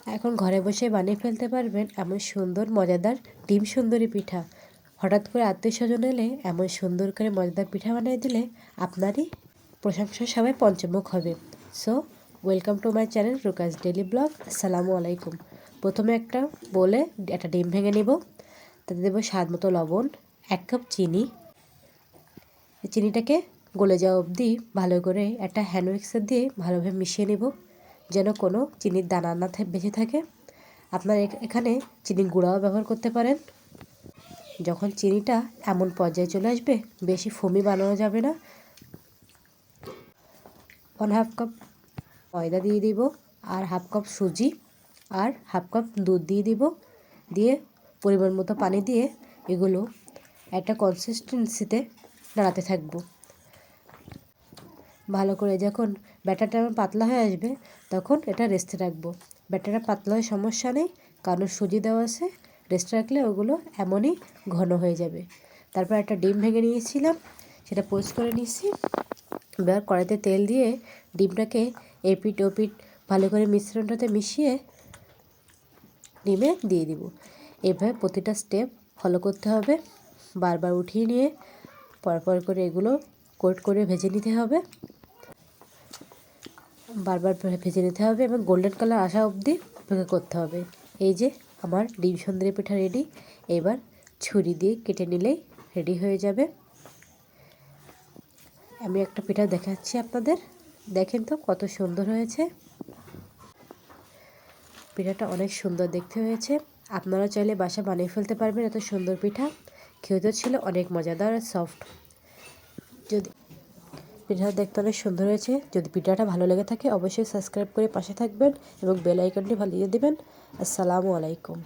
এখন ঘরে বসে বানিয়ে ফেলতে পারবেন এমন সুন্দর মজাদার ডিম সুন্দরী পিঠা। হঠাৎ করে আত্মীয়স্বজন এলে এমন সুন্দর করে মজাদার পিঠা বানিয়ে দিলে আপনারই প্রশংসা সবাই পঞ্চমুখ হবে। So welcome to my channel Rukas daily vlog. আসসালামু আলাইকুম। প্রথমে একটা বলে একটা ডিম ভেঙে নেব, তাতে দেবো স্বাদ মতো লবণ, 1 কাপ চিনি। চিনিটাকে গলে যাওয়া অবধি ভালো করে একটা হ্যান্ড মিক্সার দিয়ে ভালোভাবে মিশিয়ে নেব, যেন কোনো চিনির দানা না বেঁচে থাকে। আপনারা এখানে চিনির গুঁড়াও ব্যবহার করতে পারেন। যখন চিনিটা এমন পর্যায়ে চলে আসবে, বেশি ফোমি বানানো যাবে না, 1/2 কাপ ময়দা দিয়ে দিব, আর 1/2 কাপ সুজি, আর 1/2 কাপ দুধ দিয়ে দিব। দিয়ে পরিমাণ মতো পানি দিয়ে এগুলো একটা কনসিস্টেন্সিতে নাড়াতে থাকবো। ভালো করে যখন ব্যাটারটা আমার পাতলা হয়ে আসবে, তখন এটা রেস্টে রাখবো। ব্যাটারটা পাতলা হয়ে সমস্যা নেই, কারণ সুজি দেওয়া আছে। রেস্টে রাখলে ওগুলো এমনই ঘন হয়ে যাবে। তারপর একটা ডিম ভেঙে নিয়েছিলাম, সেটা পোস্ট করে নিয়েছি। এবার কড়াইতে তেল দিয়ে ডিমটাকে এপিট ওপিট ভালো করে মিশ্রণটাতে মিশিয়ে ডিমে দিয়ে দিব। এভাবে প্রতিটা স্টেপ ফলো করতে হবে। বারবার উঠিয়ে নিয়ে পরপর করে এগুলো কোট করে ভেজে নিতে হবে। বারবার ভেজে নিতে হবে এবং গোল্ডেন কালার আসা অবধি অপেক্ষা করতে হবে। এই যে আমার ডিম সুন্দরী পিঠা রেডি। এবার ছুরি দিয়ে কেটে নিলেই রেডি হয়ে যাবে। আমি একটা পিঠা দেখাচ্ছি আপনাদের, দেখেন তো কত সুন্দর হয়েছে। পিঠাটা অনেক সুন্দর দেখতে হয়েছে। আপনারা চাইলে বাসা বানিয়ে ফেলতে পারবেন এত সুন্দর পিঠা। খেতে ছিল অনেক মজাদার আর সফট। যদি পিঠাটা দেখতে অনেক সুন্দর হয়েছে। যদি পিঠাটা ভালো লেগে থাকে অবশ্যই সাবস্ক্রাইব করে পাশে থাকবেন এবং বেল আইকনটি ভালিয়ে দেবেন। আসসালামু আলাইকুম।